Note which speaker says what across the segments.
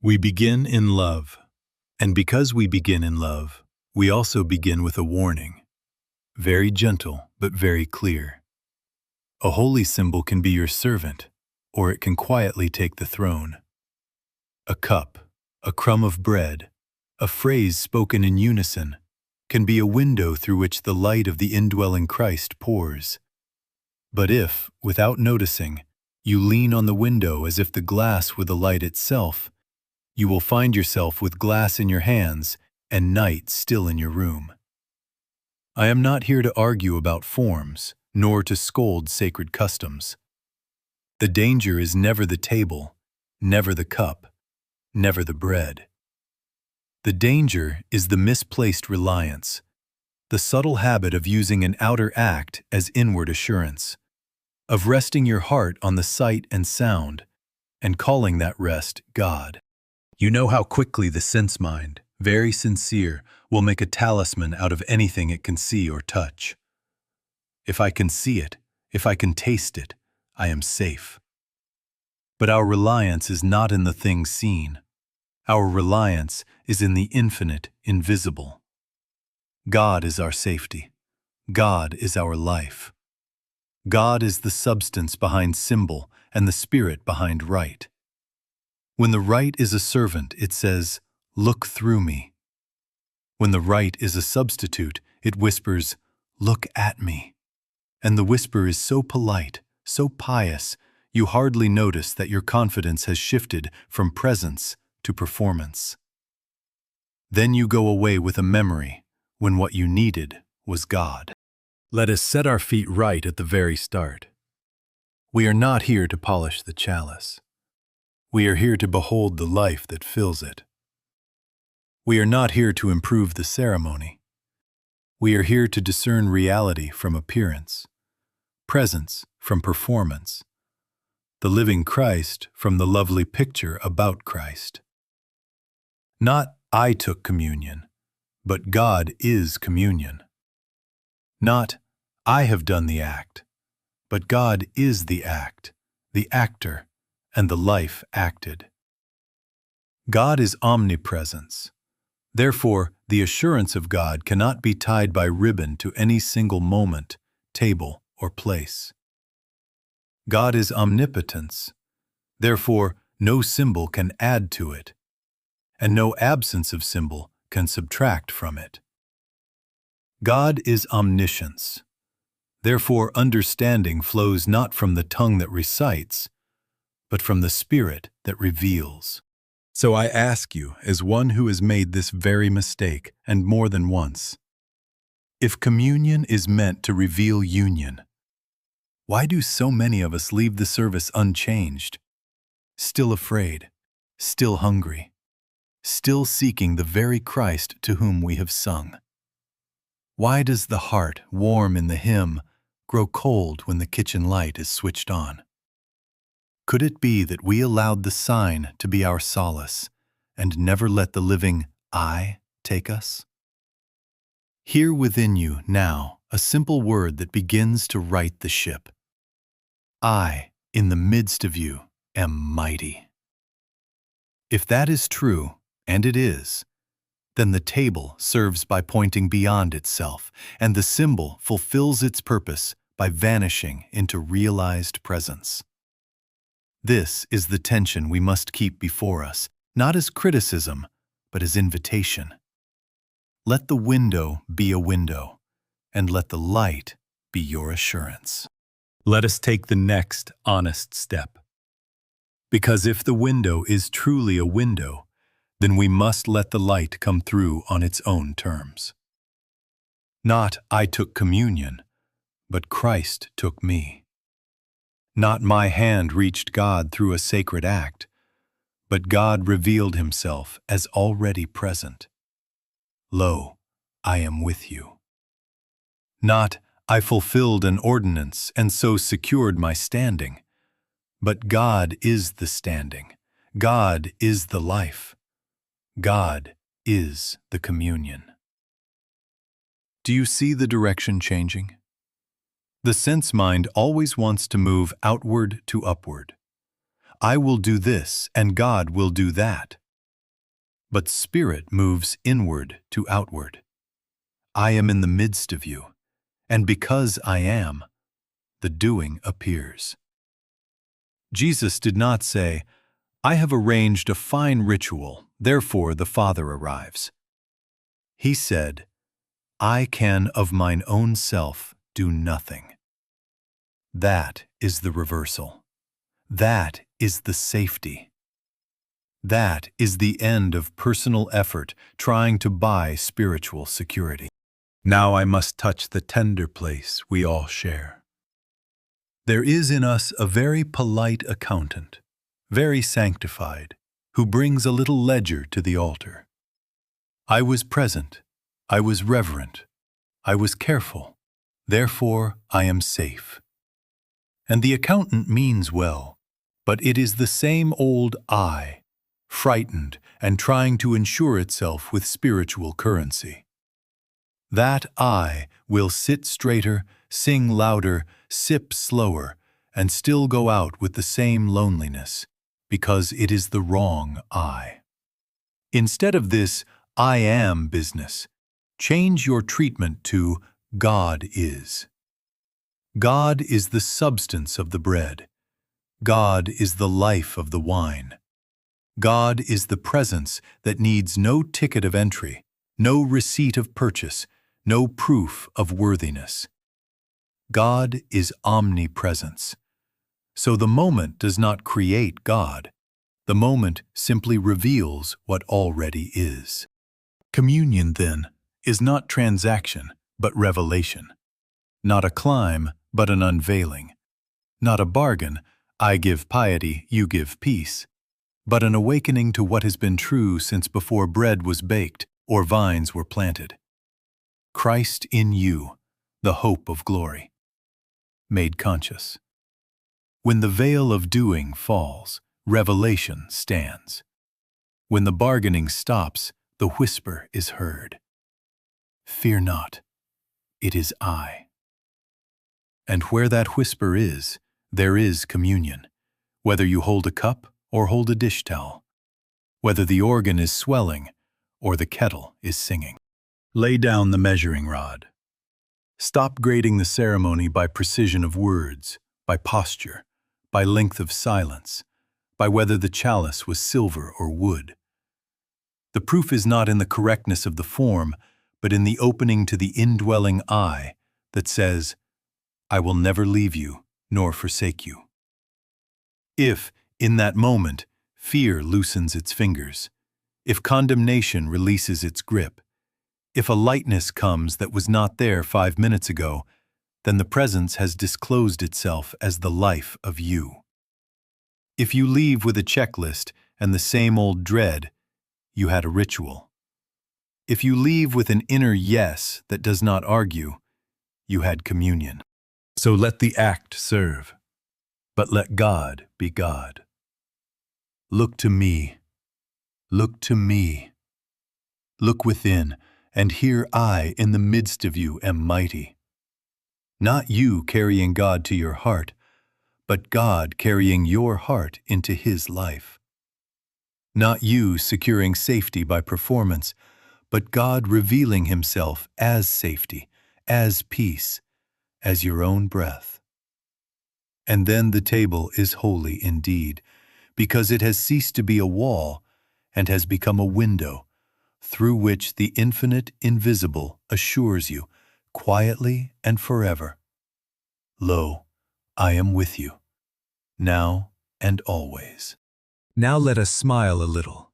Speaker 1: We begin in love, and because we begin in love, we also begin with a warning, very gentle but very clear. A holy symbol can be your servant, or it can quietly take the throne. A cup, a crumb of bread, a phrase spoken in unison, can be a window through which the light of the indwelling Christ pours. But if, without noticing, you lean on the window as if the glass were the light itself, you will find yourself with glass in your hands and night still in your room. I am not here to argue about forms, nor to scold sacred customs. The danger is never the table, never the cup, never the bread. The danger is the misplaced reliance, the subtle habit of using an outer act as inward assurance, of resting your heart on the sight and sound, and calling that rest God. You know how quickly the sense mind, very sincere, will make a talisman out of anything it can see or touch. If I can see it, if I can taste it, I am safe. But our reliance is not in the thing seen. Our reliance is in the infinite, invisible. God is our safety. God is our life. God is the substance behind symbol and the spirit behind rite. When the rite is a servant, it says, "Look through me." When the rite is a substitute, it whispers, "Look at me." And the whisper is so polite, so pious, you hardly notice that your confidence has shifted from presence to performance. Then you go away with a memory, when what you needed was God. Let us set our feet right at the very start. We are not here to polish the chalice. We are here to behold the life that fills it. We are not here to improve the ceremony. We are here to discern reality from appearance, presence from performance, the living Christ from the lovely picture about Christ. Not I took communion, but God is communion. Not I have done the act, but God is the act, the actor, and the life acted. God is omnipresence. Therefore, the assurance of God cannot be tied by ribbon to any single moment, table, or place. God is omnipotence. Therefore, no symbol can add to it, and no absence of symbol can subtract from it. God is omniscience. Therefore, understanding flows not from the tongue that recites, but from the Spirit that reveals. So I ask you, as one who has made this very mistake, and more than once, if communion is meant to reveal union, why do so many of us leave the service unchanged, still afraid, still hungry, still seeking the very Christ to whom we have sung? Why does the heart, warm in the hymn, grow cold when the kitchen light is switched on? Could it be that we allowed the sign to be our solace and never let the living I take us? Hear within you now a simple word that begins to right the ship. I, in the midst of you, am mighty. If that is true, and it is, then the table serves by pointing beyond itself, and the symbol fulfills its purpose by vanishing into realized presence. This is the tension we must keep before us, not as criticism, but as invitation. Let the window be a window, and let the light be your assurance. Let us take the next honest step. Because if the window is truly a window, then we must let the light come through on its own terms. Not I took communion, but Christ took me. Not my hand reached God through a sacred act, but God revealed himself as already present. Lo, I am with you. Not I fulfilled an ordinance and so secured my standing, but God is the standing. God is the life. God is the communion. Do you see the direction changing? The sense mind always wants to move outward to upward. I will do this, and God will do that. but spirit moves inward to outward. I am in the midst of you, and because I am, the doing appears. Jesus did not say, I have arranged a fine ritual, therefore the Father arrives. He said, I can of mine own self do nothing. That is the reversal. That is the safety. That is the end of personal effort trying to buy spiritual security. Now I must touch the tender place we all share. There is in us a very polite accountant, very sanctified, who brings a little ledger to the altar. I was present, I was reverent, I was careful, therefore I am safe. And the accountant means well, but it is the same old I, frightened and trying to insure itself with spiritual currency. That I will sit straighter, sing louder, sip slower, and still go out with the same loneliness, because it is the wrong I. Instead of this I am business, change your treatment to God is. God is the substance of the bread. God is the life of the wine. God is the presence that needs no ticket of entry, no receipt of purchase, no proof of worthiness. God is omnipresence. So the moment does not create God. The moment simply reveals what already is. Communion, then, is not transaction, but revelation. Not a climb, but an unveiling. Not a bargain, I give piety, you give peace, but an awakening to what has been true since before bread was baked or vines were planted. Christ in you, the hope of glory. Made conscious. When the veil of doing falls, revelation stands. When the bargaining stops, the whisper is heard. Fear not, it is I. And where that whisper is, there is communion, whether you hold a cup or hold a dish towel, whether the organ is swelling or the kettle is singing. Lay down the measuring rod. Stop grading the ceremony by precision of words, by posture, by length of silence, by whether the chalice was silver or wood. The proof is not in the correctness of the form, but in the opening to the indwelling I that says, I will never leave you nor forsake you. If, in that moment, fear loosens its fingers, if condemnation releases its grip, if a lightness comes that was not there 5 minutes ago, then the presence has disclosed itself as the life of you. If you leave with a checklist and the same old dread, you had a ritual. If you leave with an inner yes that does not argue, you had communion. So let the act serve, but let God be God. Look to me. Look to me. Look within, and here I in the midst of you am mighty. Not you carrying God to your heart, but God carrying your heart into His life. Not you securing safety by performance, but God revealing Himself as safety, as peace, as your own breath. And then the table is holy indeed, because it has ceased to be a wall and has become a window, through which the infinite invisible assures you, quietly and forever, Lo, I am with you, now and always. Now let us smile a little,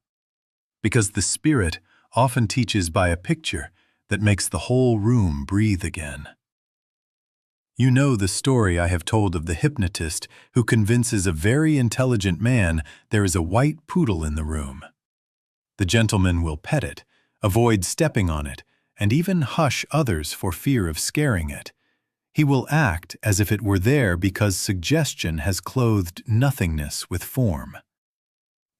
Speaker 1: because the Spirit often teaches by a picture that makes the whole room breathe again. You know the story I have told of the hypnotist who convinces a very intelligent man there is a white poodle in the room. The gentleman will pet it, avoid stepping on it, and even hush others for fear of scaring it. He will act as if it were there because suggestion has clothed nothingness with form.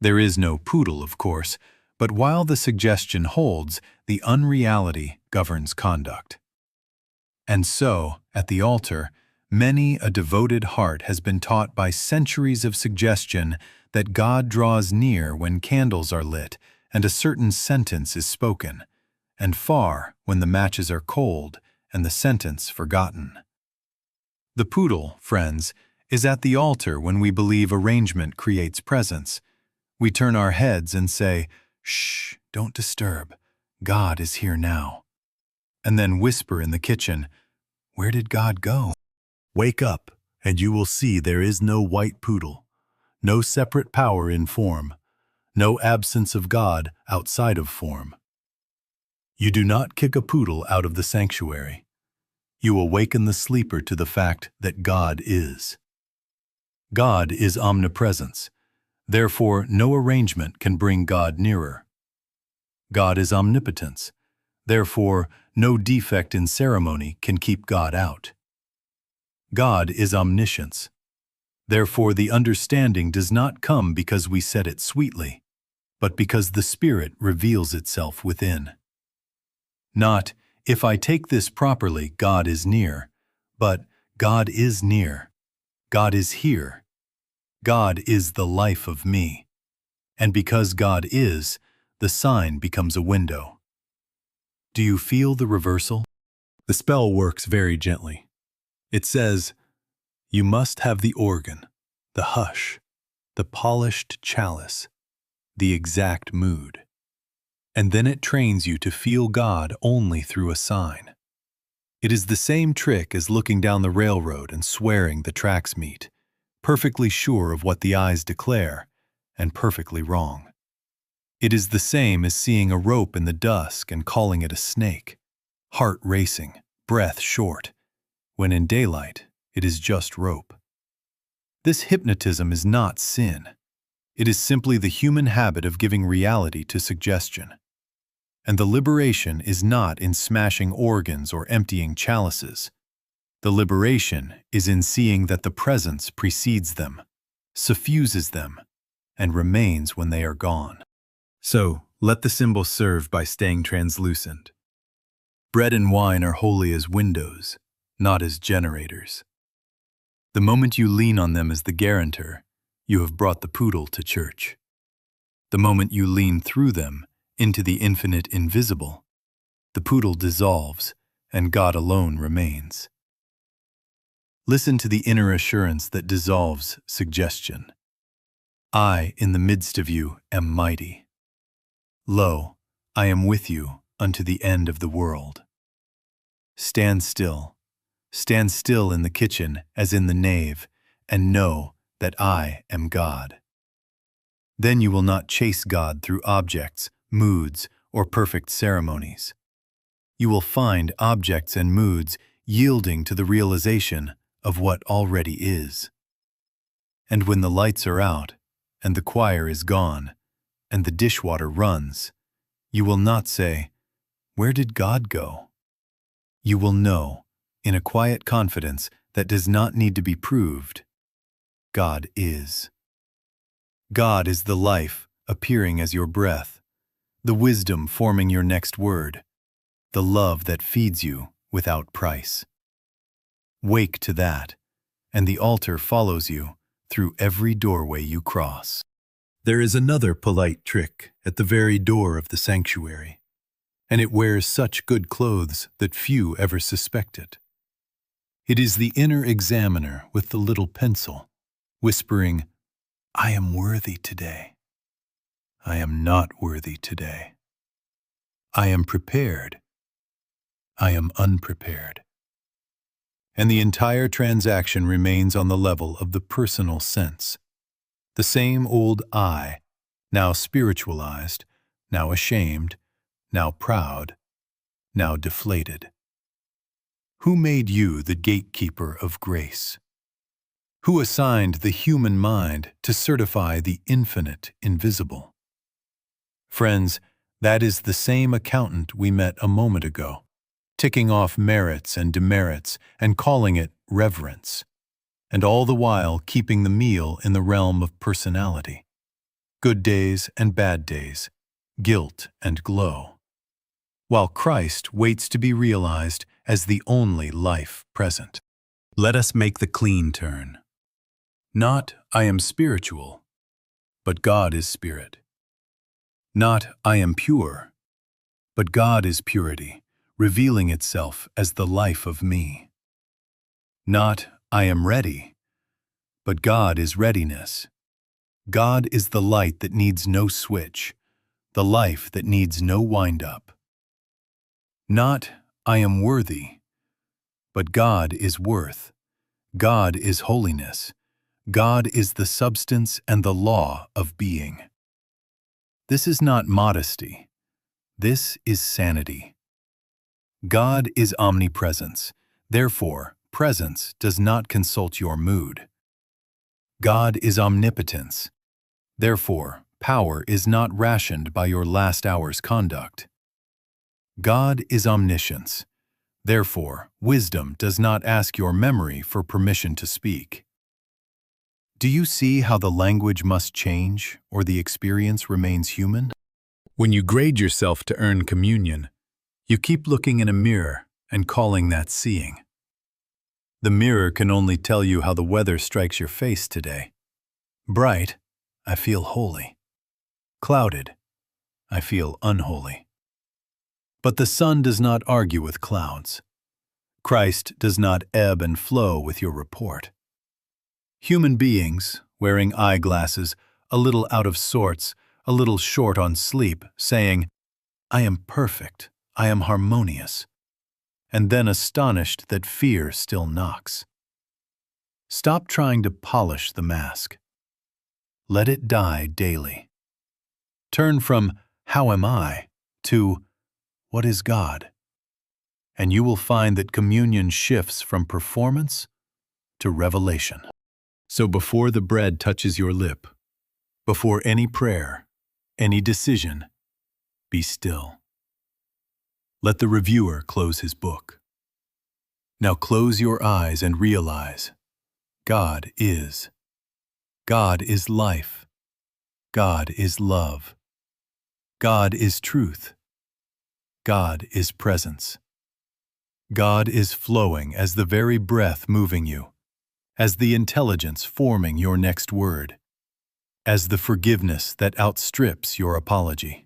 Speaker 1: There is no poodle, of course, but while the suggestion holds, the unreality governs conduct. And so, at the altar, many a devoted heart has been taught by centuries of suggestion that God draws near when candles are lit and a certain sentence is spoken, and far when the matches are cold and the sentence forgotten. The poodle, friends, is at the altar when we believe arrangement creates presence. We turn our heads and say, "Shh, don't disturb. God is here now." And then whisper in the kitchen, "Where did God go?" Wake up, and you will see there is no white poodle, no separate power in form, no absence of God outside of form. You do not kick a poodle out of the sanctuary. You awaken the sleeper to the fact that God is. God is omnipresence. Therefore, no arrangement can bring God nearer. God is omnipotence. Therefore, no defect in ceremony can keep God out. God is omniscience. Therefore, the understanding does not come because we said it sweetly, but because the Spirit reveals itself within. Not, if I take this properly, God is near, but God is near. God is here. God is the life of me. And because God is, the sign becomes a window. Do you feel the reversal? The spell works very gently. It says, you must have the organ, the hush, the polished chalice, the exact mood. And then it trains you to feel God only through a sign. It is the same trick as looking down the railroad and swearing the tracks meet, perfectly sure of what the eyes declare, and perfectly wrong. It is the same as seeing a rope in the dusk and calling it a snake, heart racing, breath short, when in daylight it is just rope. This hypnotism is not sin. It is simply the human habit of giving reality to suggestion. And the liberation is not in smashing organs or emptying chalices. The liberation is in seeing that the presence precedes them, suffuses them, and remains when they are gone. So, let the symbol serve by staying translucent. Bread and wine are holy as windows, not as generators. The moment you lean on them as the guarantor, you have brought the poodle to church. The moment you lean through them into the infinite invisible, the poodle dissolves and God alone remains. Listen to the inner assurance that dissolves suggestion. I, in the midst of you, am mighty. Lo, I am with you unto the end of the world. Stand still in the kitchen as in the nave, and know that I am God. Then you will not chase God through objects, moods, or perfect ceremonies. You will find objects and moods yielding to the realization of what already is. And when the lights are out, and the choir is gone, and the dishwater runs, you will not say, "Where did God go?" You will know, in a quiet confidence that does not need to be proved, God is. God is the life appearing as your breath, the wisdom forming your next word, the love that feeds you without price. Wake to that, and the altar follows you through every doorway you cross. There is another polite trick at the very door of the sanctuary, and it wears such good clothes that few ever suspect it. It is the inner examiner with the little pencil, whispering, I am worthy today. I am not worthy today. I am prepared. I am unprepared. And the entire transaction remains on the level of the personal sense. The same old I, now spiritualized, now ashamed, now proud, now deflated. Who made you the gatekeeper of grace? Who assigned the human mind to certify the infinite invisible? Friends, that is the same accountant we met a moment ago, ticking off merits and demerits and calling it reverence, and all the while keeping the meal in the realm of personality. Good days and bad days, guilt and glow. While Christ waits to be realized as the only life present. Let us make the clean turn. Not, I am spiritual, but God is spirit. Not, I am pure, but God is purity, revealing itself as the life of me. Not, I am ready, but God is readiness. God is the light that needs no switch, the life that needs no wind-up. Not, I am worthy, but God is worth. God is holiness. God is the substance and the law of being. This is not modesty. This is sanity. God is omnipresence. Therefore, presence does not consult your mood. God is omnipotence. Therefore, power is not rationed by your last hour's conduct. God is omniscience. Therefore, wisdom does not ask your memory for permission to speak. Do you see how the language must change, or the experience remains human? When you grade yourself to earn communion, you keep looking in a mirror and calling that seeing. The mirror can only tell you how the weather strikes your face today. Bright, I feel holy. Clouded, I feel unholy. But the sun does not argue with clouds. Christ does not ebb and flow with your report. Human beings, wearing eyeglasses, a little out of sorts, a little short on sleep, saying, I am perfect, I am harmonious, and then astonished that fear still knocks. Stop trying to polish the mask. Let it die daily. Turn from, how am I, to, what is God? And you will find that communion shifts from performance to revelation. So before the bread touches your lip, before any prayer, any decision, be still. Let the reviewer close his book. Now close your eyes and realize, God is. God is life. God is love. God is truth. God is presence. God is flowing as the very breath moving you, as the intelligence forming your next word, as the forgiveness that outstrips your apology.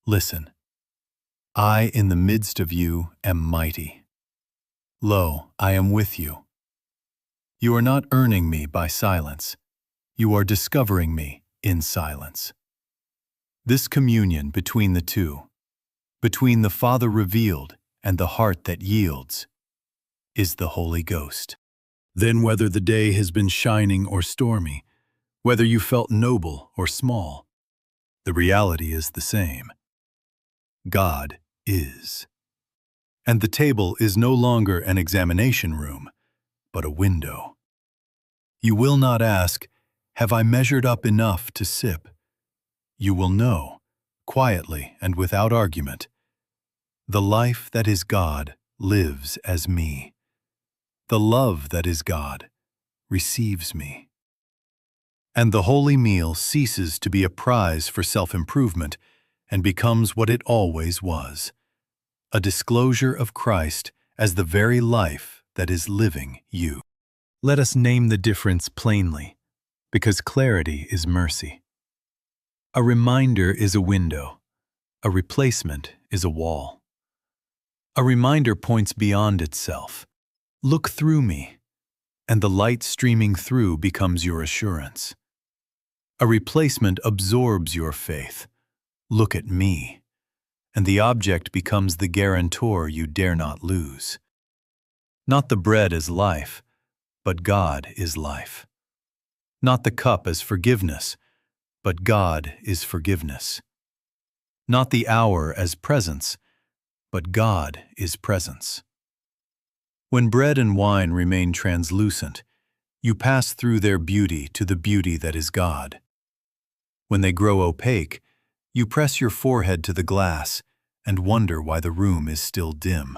Speaker 1: Listen, I in the midst of you am mighty. Lo, I am with you. You are not earning me by silence. You are discovering me in silence. This communion between the two, between the Father revealed and the heart that yields, is the Holy Ghost. Then whether the day has been shining or stormy, whether you felt noble or small, the reality is the same. God is. And the table is no longer an examination room, but a window. You will not ask, have I measured up enough to sip? You will know, quietly and without argument, the life that is God lives as me. The love that is God receives me. And the holy meal ceases to be a prize for self-improvement and becomes what it always was, a disclosure of Christ as the very life that is living you. Let us name the difference plainly, because clarity is mercy. A reminder is a window. A replacement is a wall. A reminder points beyond itself. Look through me, and the light streaming through becomes your assurance. A replacement absorbs your faith. Look at me, and the object becomes the guarantor you dare not lose. Not the bread as life, but God is life. Not the cup as forgiveness, but God is forgiveness. Not the hour as presence, but God is presence. When bread and wine remain translucent, you pass through their beauty to the beauty that is God. When they grow opaque, you press your forehead to the glass and wonder why the room is still dim.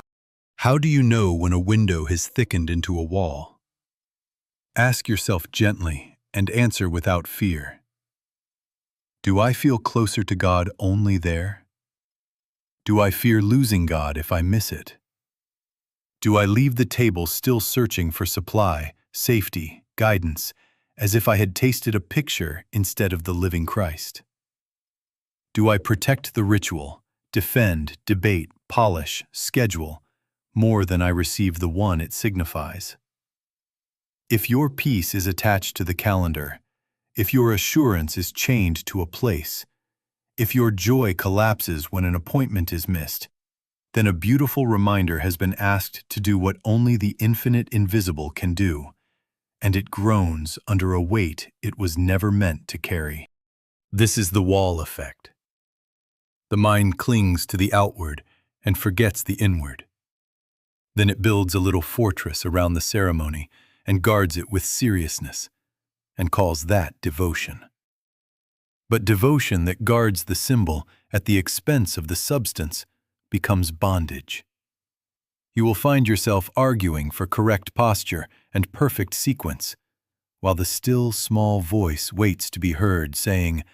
Speaker 1: How do you know when a window has thickened into a wall? Ask yourself gently and answer without fear. Do I feel closer to God only there? Do I fear losing God if I miss it? Do I leave the table still searching for supply, safety, guidance, as if I had tasted a picture instead of the living Christ? do I protect the ritual, defend, debate, polish, schedule, more than I receive the one it signifies. If your peace is attached to the calendar, if your assurance is chained to a place, if your joy collapses when an appointment is missed, then a beautiful reminder has been asked to do what only the infinite invisible can do, and it groans under a weight it was never meant to carry. This is the wall effect. The mind clings to the outward and forgets the inward. Then it builds a little fortress around the ceremony and guards it with seriousness, and calls that devotion. But devotion that guards the symbol at the expense of the substance becomes bondage. You will find yourself arguing for correct posture and perfect sequence, while the still small voice waits to be heard saying,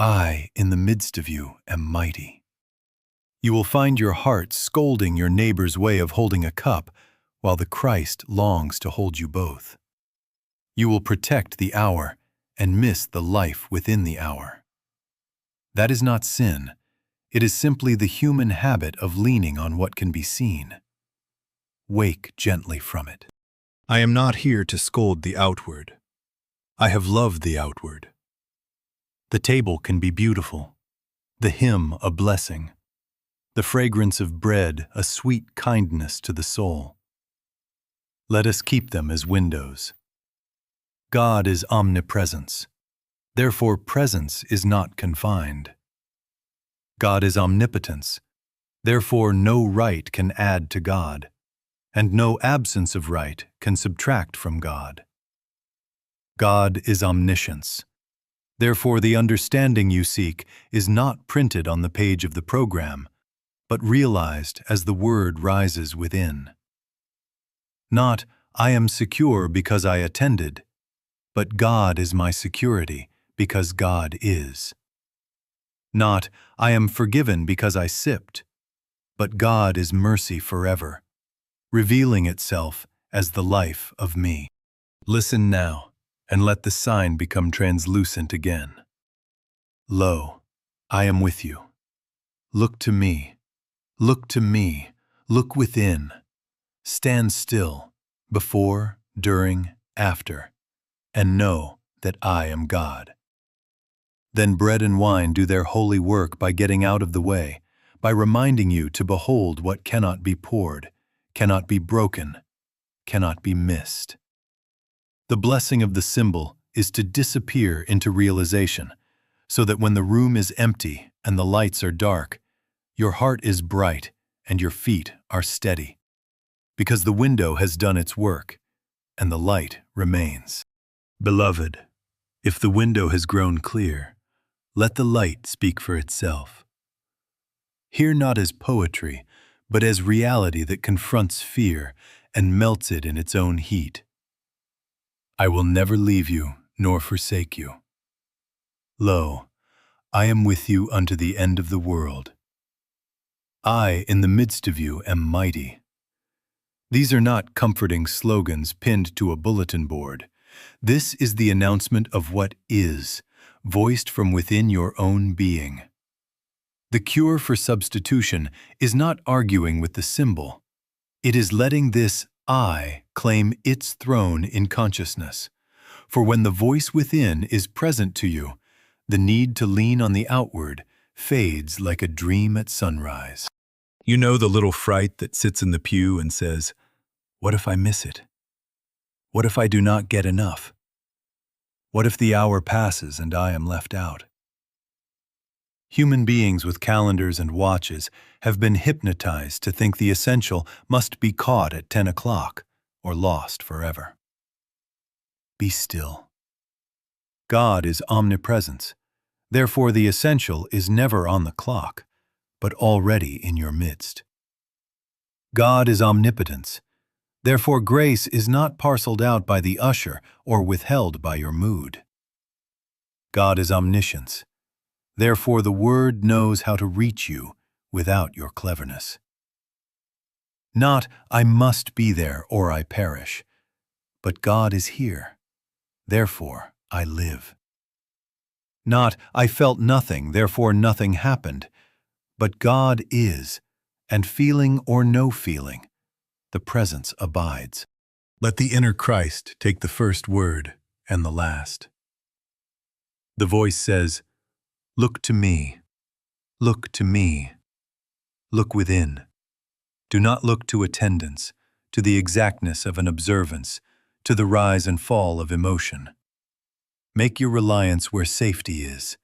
Speaker 1: I, in the midst of you, am mighty. You will find your heart scolding your neighbor's way of holding a cup, while the Christ longs to hold you both. You will protect the hour and miss the life within the hour. That is not sin. It is simply the human habit of leaning on what can be seen. Wake gently from it. I am not here to scold the outward. I have loved the outward. The table can be beautiful, the hymn a blessing, the fragrance of bread a sweet kindness to the soul. Let us keep them as windows. God is omnipresence. Therefore, presence is not confined. God is omnipotence. Therefore, no right can add to God, and no absence of right can subtract from God. God is omniscience. Therefore, the understanding you seek is not printed on the page of the program, but realized as the word rises within. Not, I am secure because I attended, but God is my security because God is. Not, I am forgiven because I sipped, but God is mercy forever, revealing itself as the life of me. Listen now, and let the sign become translucent again. Lo, I am with you. Look to me, look to me, look within. Stand still, before, during, after, and know that I am God. Then bread and wine do their holy work by getting out of the way, by reminding you to behold what cannot be poured, cannot be broken, cannot be missed. The blessing of the symbol is to disappear into realization, so that when the room is empty and the lights are dark, your heart is bright and your feet are steady, because the window has done its work and the light remains. Beloved, if the window has grown clear, let the light speak for itself. Hear not as poetry, but as reality that confronts fear and melts it in its own heat. I will never leave you nor forsake you. Lo, I am with you unto the end of the world. I, in the midst of you, am mighty. These are not comforting slogans pinned to a bulletin board. This is the announcement of what is, voiced from within your own being. The cure for substitution is not arguing with the symbol. It is letting this I claim its throne in consciousness. For when the voice within is present to you, the need to lean on the outward fades like a dream at sunrise. You know the little fright that sits in the pew and says, "What if I miss it? What if I do not get enough? What if the hour passes and I am left out?" Human beings with calendars and watches have been hypnotized to think the essential must be caught at 10 o'clock or lost forever. Be still. God is omnipresence. Therefore, the essential is never on the clock, but already in your midst. God is omnipotence. Therefore, grace is not parceled out by the usher or withheld by your mood. God is omniscience. Therefore, the Word knows how to reach you without your cleverness. Not, I must be there or I perish, but God is here. Therefore, I live. Not, I felt nothing, therefore nothing happened, but God is, and feeling or no feeling, the presence abides. Let the inner Christ take the first word and the last. The voice says, look to me, look to me, look within. Do not look to attendance, to the exactness of an observance, to the rise and fall of emotion. Make your reliance where safety is.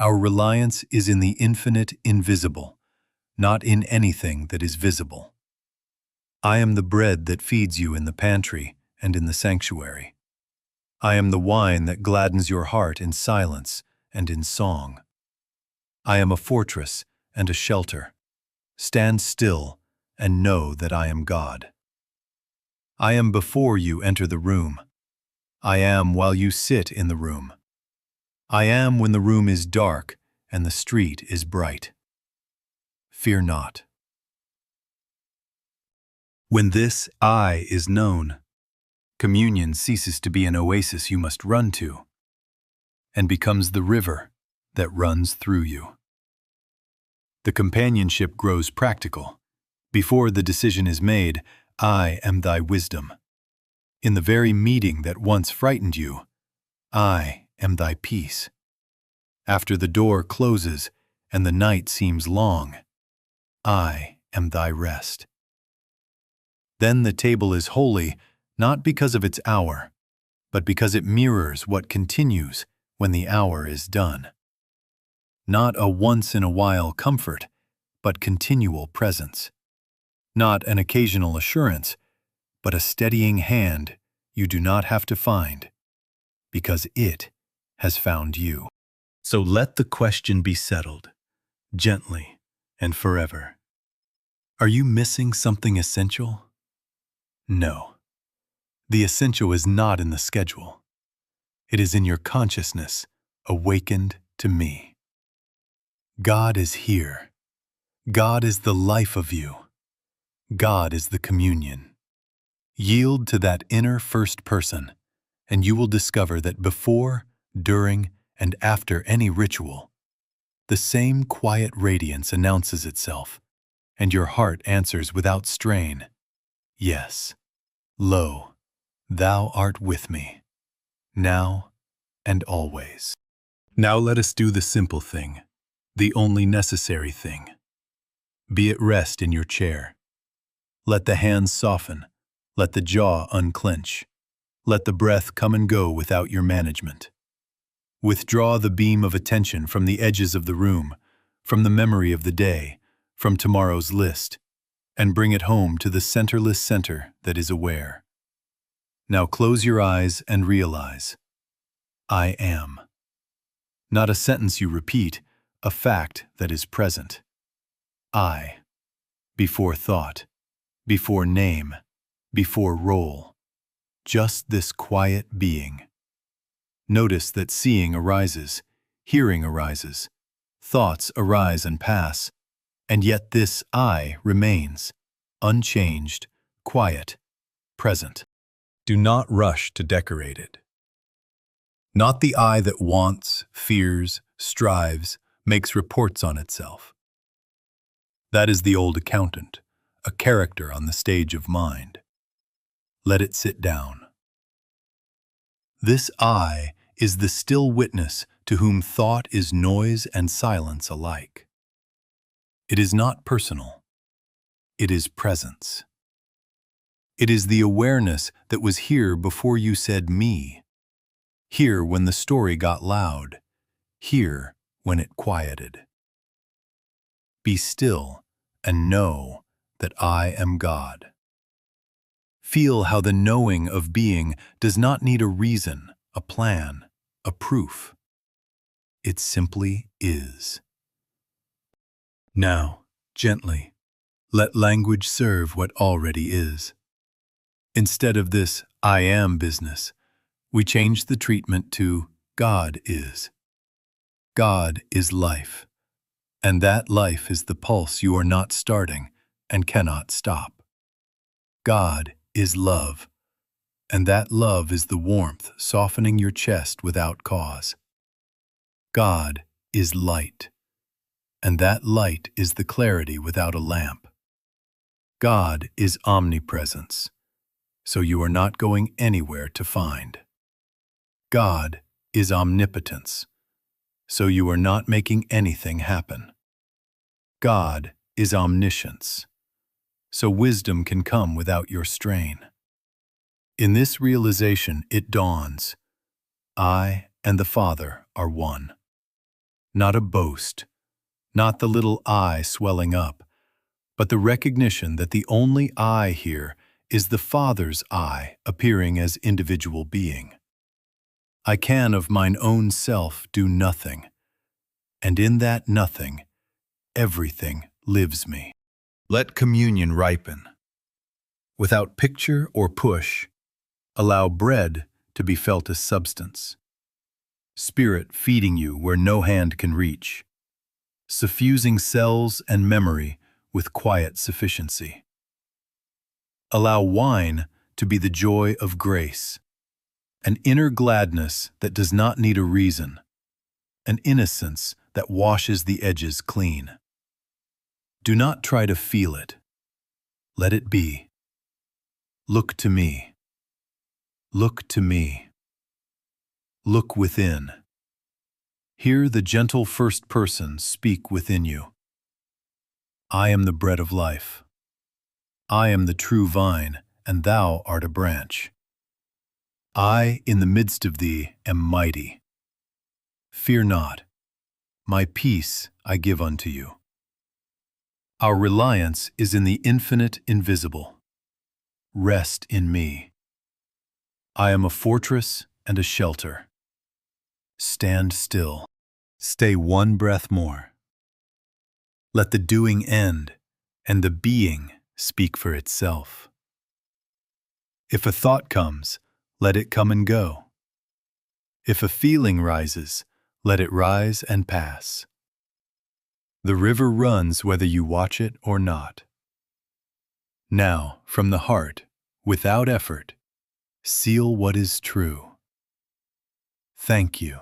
Speaker 1: Our reliance is in the infinite invisible, not in anything that is visible. I am the bread that feeds you in the pantry and in the sanctuary. I am the wine that gladdens your heart in silence and in song. I am a fortress and a shelter. Stand still and know that I am God. I am before you enter the room. I am while you sit in the room. I am when the room is dark and the street is bright. Fear not. When this I is known, communion ceases to be an oasis you must run to and becomes the river that runs through you. The companionship grows practical. Before the decision is made, I am thy wisdom. In the very meeting that once frightened you, I am thy peace. After the door closes and the night seems long, I am thy rest. Then the table is holy, not because of its hour, but because it mirrors what continues when the hour is done. Not a once-in-a-while comfort, but continual presence. Not an occasional assurance, but a steadying hand you do not have to find, because it has found you. So let the question be settled, gently and forever. Are you missing something essential? No. The essential is not in the schedule. It is in your consciousness, awakened to me. God is here. God is the life of you. God is the communion. Yield to that inner first person, and you will discover that before, during, and after any ritual, the same quiet radiance announces itself, and your heart answers without strain, yes, lo, thou art with me, now and always. Now let us do the simple thing, the only necessary thing. Be at rest in your chair. Let the hands soften. Let the jaw unclench. Let the breath come and go without your management. Withdraw the beam of attention from the edges of the room, from the memory of the day, from tomorrow's list, and bring it home to the centerless center that is aware. Now close your eyes and realize, I am. Not a sentence you repeat, a fact that is present. I, before thought, before name, before role, just this quiet being. Notice that seeing arises, hearing arises, thoughts arise and pass, and yet this I remains, unchanged, quiet, present. Do not rush to decorate it. Not the I that wants, fears, strives, makes reports on itself. That is the old accountant, a character on the stage of mind. Let it sit down. This I is the still witness to whom thought is noise and silence alike. It is not personal. It is presence. It is the awareness that was here before you said me, here when the story got loud, here when it quieted. Be still and know that I am God. Feel how the knowing of being does not need a reason, a plan, a proof. It simply is. Now, gently, let language serve what already is. Instead of this I am business, we change the treatment to God is. God is life, and that life is the pulse you are not starting and cannot stop. God is love, and that love is the warmth softening your chest without cause. God is light, and that light is the clarity without a lamp. God is omnipresence, so you are not going anywhere to find. God is omnipotence, so you are not making anything happen. God is omniscience, so wisdom can come without your strain. In this realization, it dawns, I and the Father are one. Not a boast, not the little I swelling up, but the recognition that the only I here is the Father's I appearing as individual being. I can of mine own self do nothing, and in that nothing, everything lives me. Let communion ripen. Without picture or push, allow bread to be felt as substance. Spirit feeding you where no hand can reach, suffusing cells and memory with quiet sufficiency. Allow wine to be the joy of grace, an inner gladness that does not need a reason, an innocence that washes the edges clean. Do not try to feel it. Let it be. Look to me. Look to me. Look within. Hear the gentle first person speak within you. I am the bread of life. I am the true vine, and thou art a branch. I, in the midst of thee, am mighty. Fear not. My peace I give unto you. Our reliance is in the infinite invisible. Rest in me. I am a fortress and a shelter. Stand still. Stay one breath more. Let the doing end, and the being speak for itself. If a thought comes, let it come and go. If a feeling rises, let it rise and pass. The river runs whether you watch it or not. Now, from the heart, without effort, seal what is true. Thank you.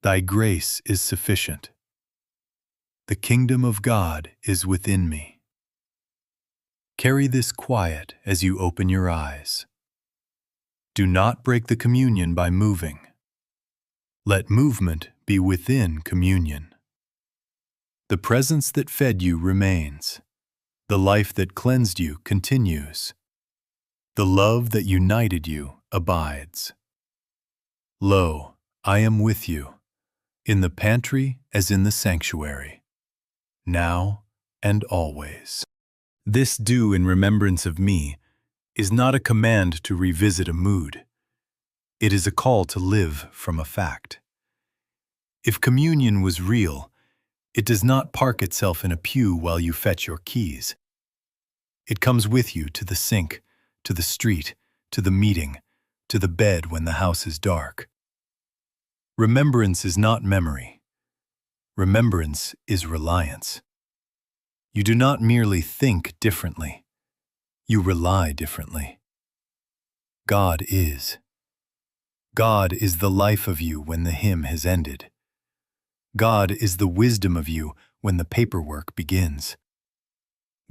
Speaker 1: Thy grace is sufficient. The kingdom of God is within me. Carry this quiet as you open your eyes. Do not break the communion by moving. Let movement be within communion. The presence that fed you remains. The life that cleansed you continues. The love that united you abides. Lo, I am with you, in the pantry as in the sanctuary, now and always. This do in remembrance of me is not a command to revisit a mood. It is a call to live from a fact. If communion was real, it does not park itself in a pew while you fetch your keys. It comes with you to the sink, to the street, to the meeting, to the bed when the house is dark. Remembrance is not memory. Remembrance is reliance. You do not merely think differently. You rely differently. God is. God is the life of you when the hymn has ended. God is the wisdom of you when the paperwork begins.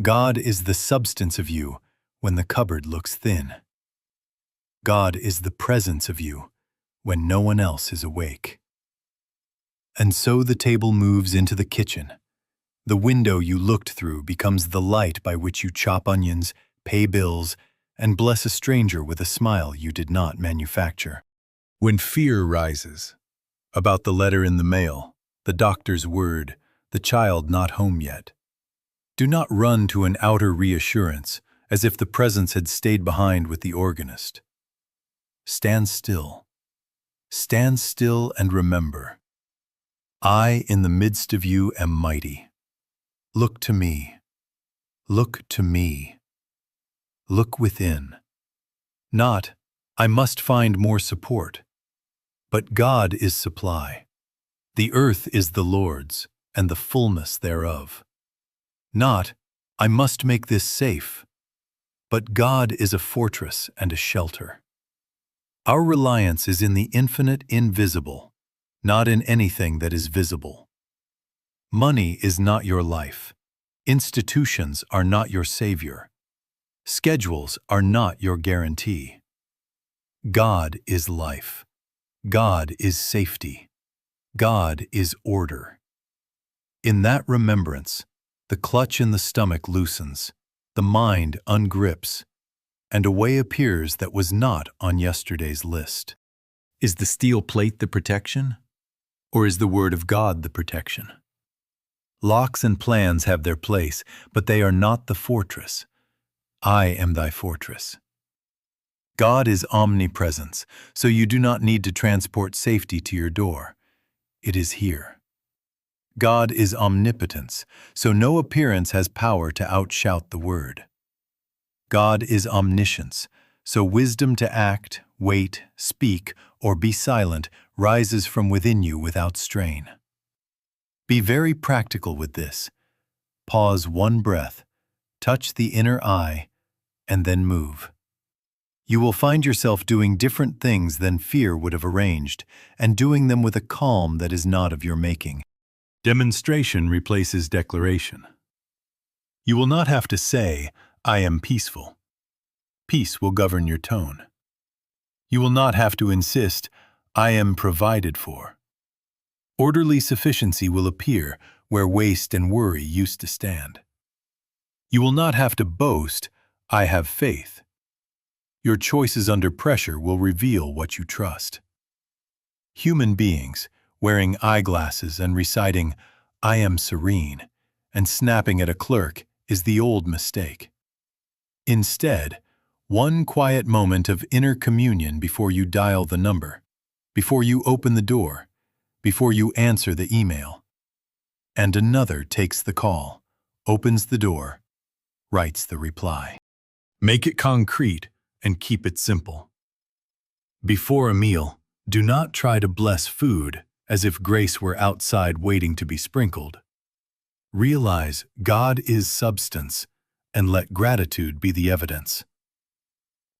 Speaker 1: God is the substance of you when the cupboard looks thin. God is the presence of you when no one else is awake. And so the table moves into the kitchen. The window you looked through becomes the light by which you chop onions, pay bills, and bless a stranger with a smile you did not manufacture. When fear rises, about the letter in the mail, the doctor's word, the child not home yet, do not run to an outer reassurance as if the presence had stayed behind with the organist. Stand still. Stand still and remember. I in the midst of you am mighty. Look to me. Look to me. Look within. Not, I must find more support. But God is supply. The earth is the Lord's, and the fullness thereof. Not, I must make this safe. But God is a fortress and a shelter. Our reliance is in the infinite invisible, not in anything that is visible. Money is not your life. Institutions are not your savior. Schedules are not your guarantee. God is life. God is safety. God is order. In that remembrance, the clutch in the stomach loosens, the mind ungrips, and a way appears that was not on yesterday's list. Is the steel plate the protection? Or is the Word of God the protection? Locks and plans have their place, but they are not the fortress. I am thy fortress. God is omnipresence, so you do not need to transport safety to your door. It is here. God is omnipotence, so no appearance has power to outshout the Word. God is omniscience, so wisdom to act, wait, speak, or be silent rises from within you without strain. Be very practical with this. Pause one breath, touch the inner eye, and then move. You will find yourself doing different things than fear would have arranged, and doing them with a calm that is not of your making. Demonstration replaces declaration. You will not have to say, "I am peaceful." Peace will govern your tone. You will not have to insist, "I am provided for." Orderly sufficiency will appear where waste and worry used to stand. You will not have to boast, "I have faith." Your choices under pressure will reveal what you trust. Human beings, wearing eyeglasses and reciting, "I am serene," and snapping at a clerk is the old mistake. Instead, one quiet moment of inner communion before you dial the number, before you open the door, before you answer the email. And another takes the call, opens the door, writes the reply. Make it concrete and keep it simple. Before a meal, do not try to bless food as if grace were outside waiting to be sprinkled. Realize God is substance, and let gratitude be the evidence.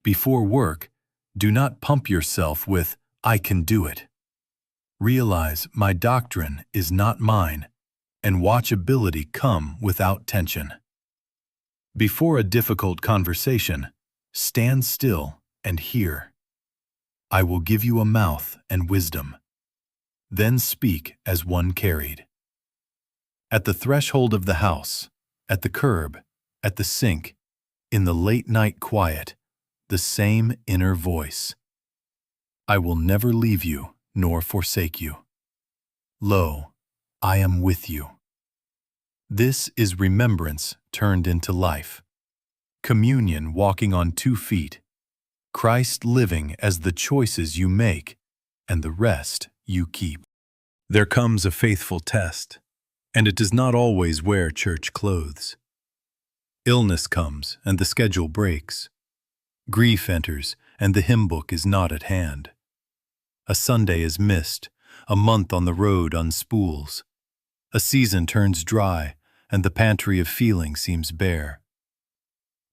Speaker 1: Before work, do not pump yourself with, "I can do it." Realize my doctrine is not mine, and watch ability come without tension. Before a difficult conversation, stand still and hear. I will give you a mouth and wisdom. Then speak as one carried. At the threshold of the house, at the curb, at the sink, in the late-night quiet, the same inner voice. I will never leave you nor forsake you. Lo, I am with you. This is remembrance turned into life. Communion walking on 2 feet. Christ living as the choices you make, and the rest you keep. There comes a faithful test, and it does not always wear church clothes. Illness comes, and the schedule breaks. Grief enters, and the hymn book is not at hand. A Sunday is missed, a month on the road unspools. A season turns dry, and the pantry of feeling seems bare.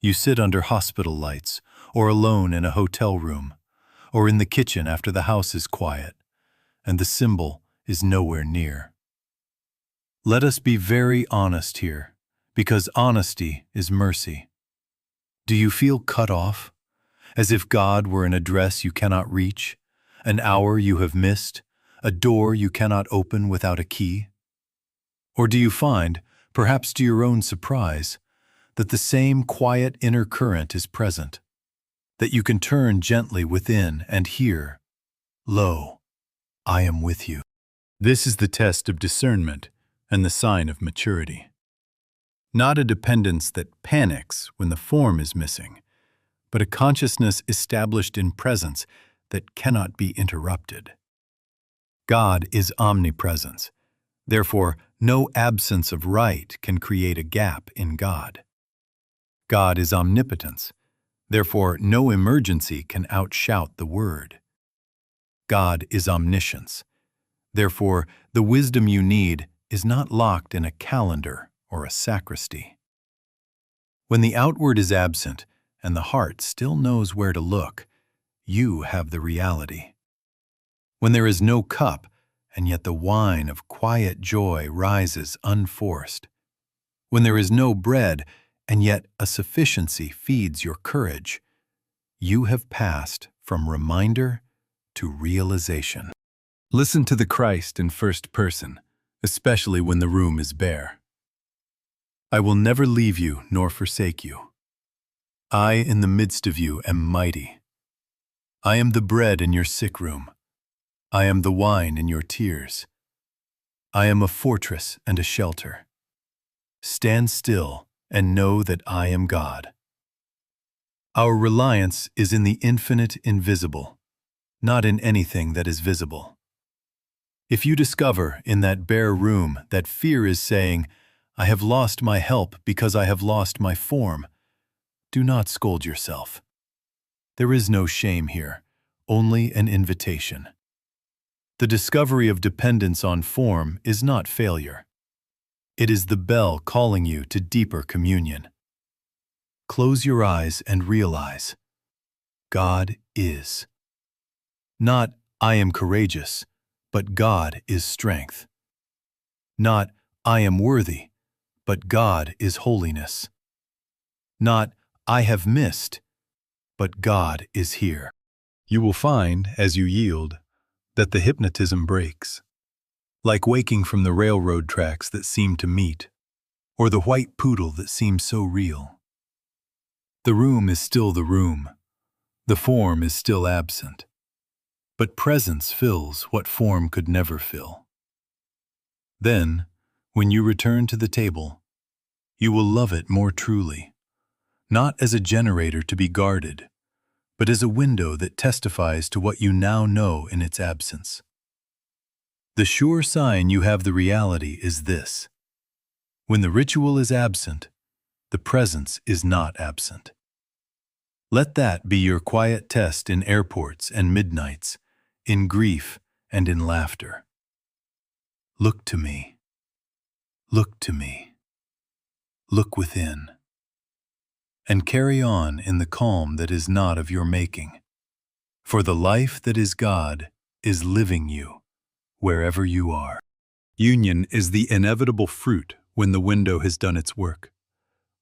Speaker 1: You sit under hospital lights, or alone in a hotel room, or in the kitchen after the house is quiet, and the symbol is nowhere near. Let us be very honest here, because honesty is mercy. Do you feel cut off, as if God were an address you cannot reach, an hour you have missed, a door you cannot open without a key? Or do you find, perhaps to your own surprise, that the same quiet inner current is present, that you can turn gently within and hear, "Lo, I am with you"? This is the test of discernment and the sign of maturity. Not a dependence that panics when the form is missing, but a consciousness established in presence that cannot be interrupted. God is omnipresence. Therefore, no absence of right can create a gap in God. God is omnipotence. Therefore, no emergency can outshout the Word. God is omniscience. Therefore, the wisdom you need is not locked in a calendar or a sacristy. When the outward is absent and the heart still knows where to look, you have the reality. When there is no cup and yet the wine of quiet joy rises unforced. When there is no bread, and yet a sufficiency feeds your courage, you have passed from reminder to realization. Listen to the Christ in first person, especially when the room is bare. I will never leave you nor forsake you. I in the midst of you am mighty. I am the bread in your sick room. I am the wine in your tears. I am a fortress and a shelter. Stand still and know that I am God. Our reliance is in the infinite invisible, not in anything that is visible. If you discover in that bare room that fear is saying, I have lost my help because I have lost my form, do not scold yourself. There is no shame here, only an invitation. The discovery of dependence on form is not failure. It is the bell calling you to deeper communion. Close your eyes and realize, God is. Not, I am courageous, but God is strength. Not, I am worthy, but God is holiness. Not, I have missed, but God is here. You will find, as you yield, that the hypnotism breaks. Like waking from the railroad tracks that seem to meet, or the white poodle that seems so real. The room is still the room. The form is still absent. But presence fills what form could never fill. Then, when you return to the table, you will love it more truly, not as a generator to be guarded, but as a window that testifies to what you now know in its absence. The sure sign you have the reality is this: when the ritual is absent, the presence is not absent. Let that be your quiet test in airports and midnights, in grief and in laughter. Look to me. Look to me. Look within. And carry on in the calm that is not of your making. For the life that is God is living you, wherever you are. Union is the inevitable fruit when the window has done its work,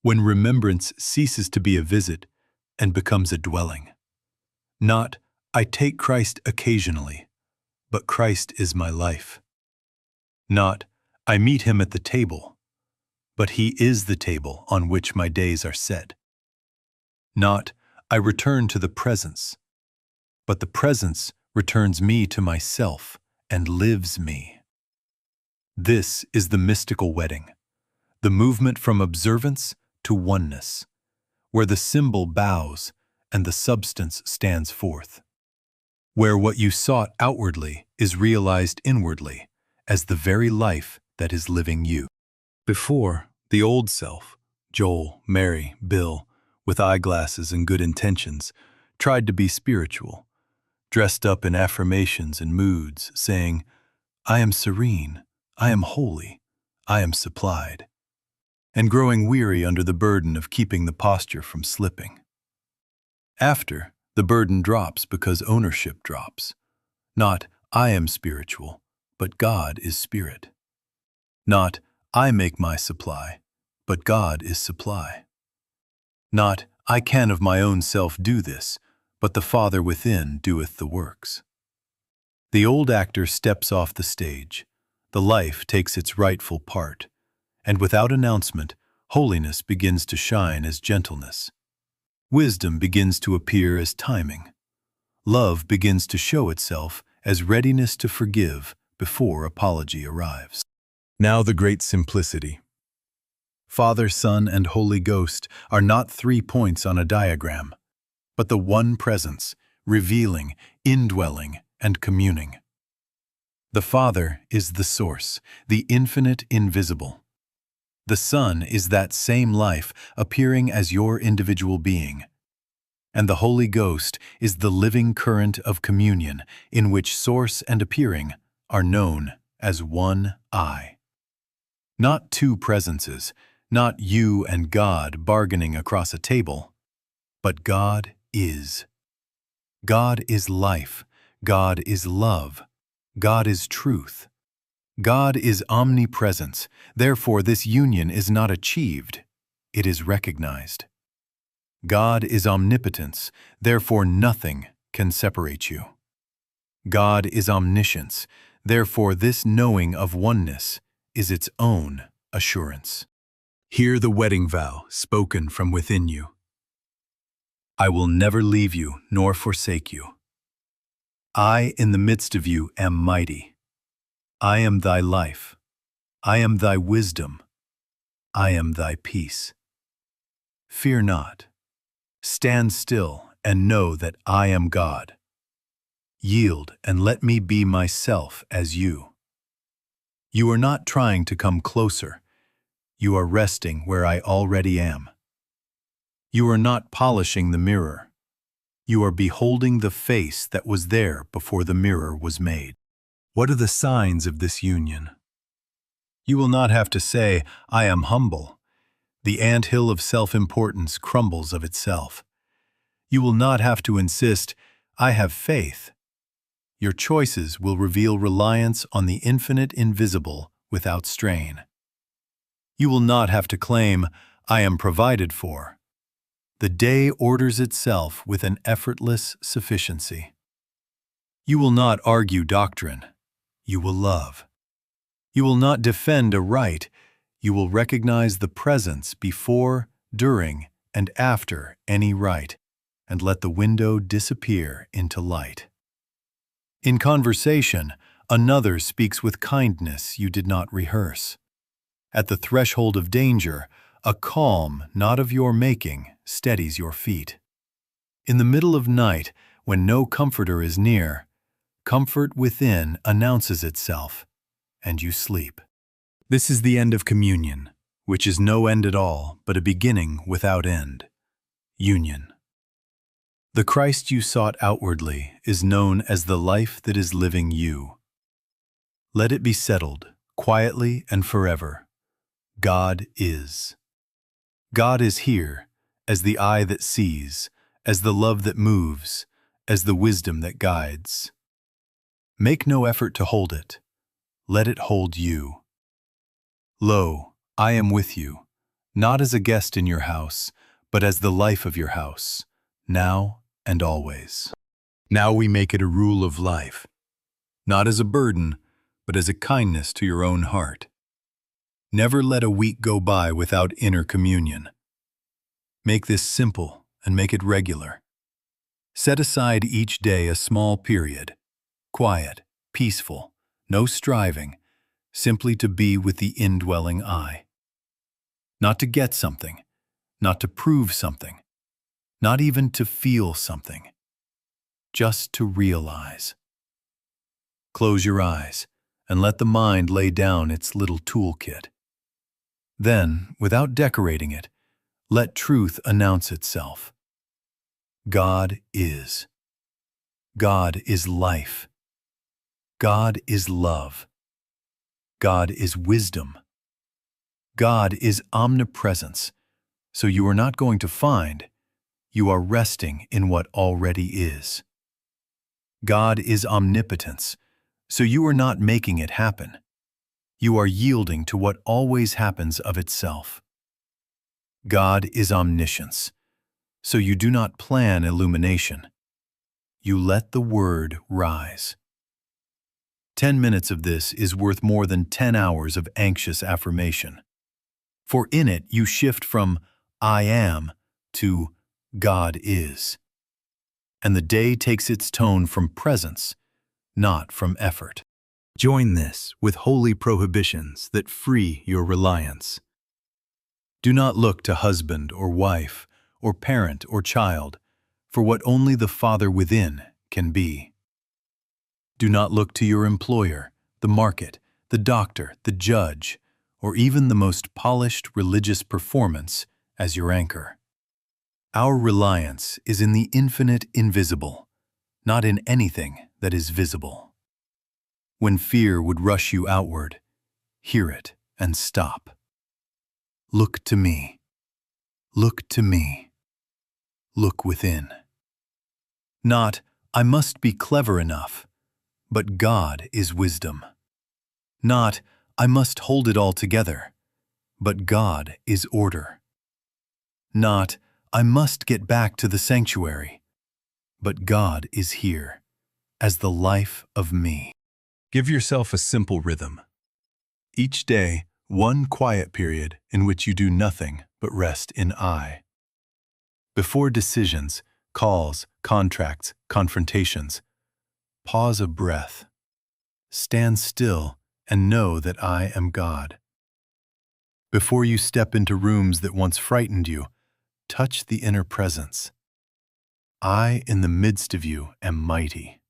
Speaker 1: when remembrance ceases to be a visit and becomes a dwelling. Not, I take Christ occasionally, but Christ is my life. Not, I meet him at the table, but he is the table on which my days are set. Not, I return to the presence, but the presence returns me to myself and lives me. This is the mystical wedding, the movement from observance to oneness, where the symbol bows and the substance stands forth, where what you sought outwardly is realized inwardly as the very life that is living you. Before, the old self, Joel, Mary, Bill, with eyeglasses and good intentions, tried to be spiritual, dressed up in affirmations and moods, saying, I am serene, I am holy, I am supplied, and growing weary under the burden of keeping the posture from slipping. After, the burden drops because ownership drops. Not, I am spiritual, but God is spirit. Not, I make my supply, but God is supply. Not, I can of my own self do this, but the Father within doeth the works. The old actor steps off the stage, the life takes its rightful part, and without announcement, holiness begins to shine as gentleness. Wisdom begins to appear as timing. Love begins to show itself as readiness to forgive before apology arrives. Now the great simplicity. Father, Son, and Holy Ghost are not 3 points on a diagram, but the one presence, revealing, indwelling, and communing. The Father is the source, the infinite invisible. The Son is that same life appearing as your individual being. And the Holy Ghost is the living current of communion in which source and appearing are known as one I. Not 2 presences, not you and God bargaining across a table, but God is. God is life, God is love, God is truth. God is omnipresence. Therefore, this union is not achieved. It is recognized. God is omnipotence. Therefore, nothing can separate you. God is omniscience. Therefore, this knowing of oneness is its own assurance. Hear the wedding vow spoken from within you. I will never leave you nor forsake you. I, in the midst of you, am mighty. I am thy life. I am thy wisdom. I am thy peace. Fear not. Stand still and know that I am God. Yield and let me be myself as you. You are not trying to come closer. You are resting where I already am. You are not polishing the mirror. You are beholding the face that was there before the mirror was made. What are the signs of this union? You will not have to say, I am humble. The anthill of self-importance crumbles of itself. You will not have to insist, I have faith. Your choices will reveal reliance on the infinite invisible without strain. You will not have to claim, I am provided for. The day orders itself with an effortless sufficiency. You will not argue doctrine. You will love. You will not defend a right. You will recognize the presence before, during, and after any right, and let the window disappear into light. In conversation, another speaks with kindness you did not rehearse. At the threshold of danger, a calm not of your making steadies your feet. In the middle of night, when no comforter is near, comfort within announces itself, and you sleep. This is the end of communion, which is no end at all, but a beginning without end. Union. The Christ you sought outwardly is known as the life that is living you. Let it be settled, quietly and forever. God is. God is here, as the eye that sees, as the love that moves, as the wisdom that guides. Make no effort to hold it. Let it hold you. Lo, I am with you, not as a guest in your house, but as the life of your house, now and always. Now we make it a rule of life, not as a burden, but as a kindness to your own heart. Never let a week go by without inner communion. Make this simple and make it regular. Set aside each day a small period, quiet, peaceful, no striving, simply to be with the indwelling I. Not to get something, not to prove something, not even to feel something, just to realize. Close your eyes and let the mind lay down its little toolkit. Then, without decorating it, let truth announce itself. God is. God is life. God is love. God is wisdom. God is omnipresence. So you are not going to find, you are resting in what already is. God is omnipotence. So you are not making it happen. You are yielding to what always happens of itself. God is omniscience. So you do not plan illumination. You let the word rise. 10 minutes of this is worth more than 10 hours of anxious affirmation. For in it you shift from I am to God is. And the day takes its tone from presence, not from effort. Join this with holy prohibitions that free your reliance. Do not look to husband or wife, or parent or child, for what only the Father within can be. Do not look to your employer, the market, the doctor, the judge, or even the most polished religious performance as your anchor. Our reliance is in the infinite invisible, not in anything that is visible. When fear would rush you outward, hear it and stop. Look to me. Look to me. Look within. Not, I must be clever enough. but God is wisdom. Not, I must hold it all together, but God is order. Not, I must get back to the sanctuary, but God is here, as the life of me. Give yourself a simple rhythm. Each day, one quiet period in which you do nothing but rest in I. Before decisions, calls, contracts, confrontations, pause a breath. Stand still and know that I am God. Before you step into rooms that once frightened you, touch the inner presence. I in the midst of you am mighty.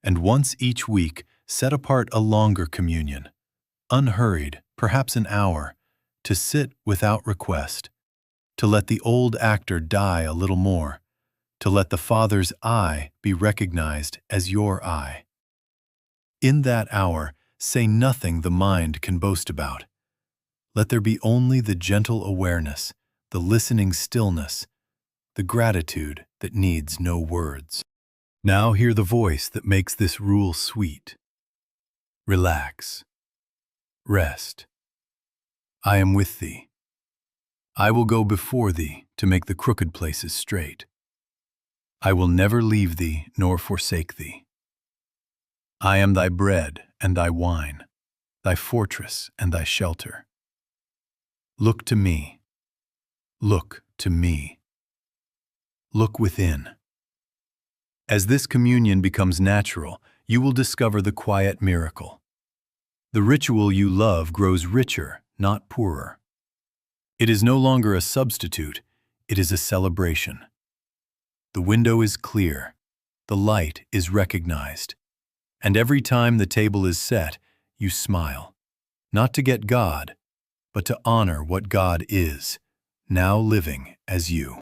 Speaker 1: And once each week, set apart a longer communion, unhurried, perhaps an hour, to sit without request, to let the old actor die a little more, to let the Father's I be recognized as your I. In that hour, say nothing the mind can boast about. Let there be only the gentle awareness, the listening stillness, the gratitude that needs no words. Now hear the voice that makes this rule sweet. Relax. Rest. I am with thee. I will go before thee to make the crooked places straight. I will never leave thee nor forsake thee. I am thy bread and thy wine, thy fortress and thy shelter. Look to me. Look to me. Look within. As this communion becomes natural, you will discover the quiet miracle. The ritual you love grows richer, not poorer. It is no longer a substitute, it is a celebration. The window is clear, the light is recognized, and every time the table is set, you smile, not to get God, but to honor what God is, now living as you.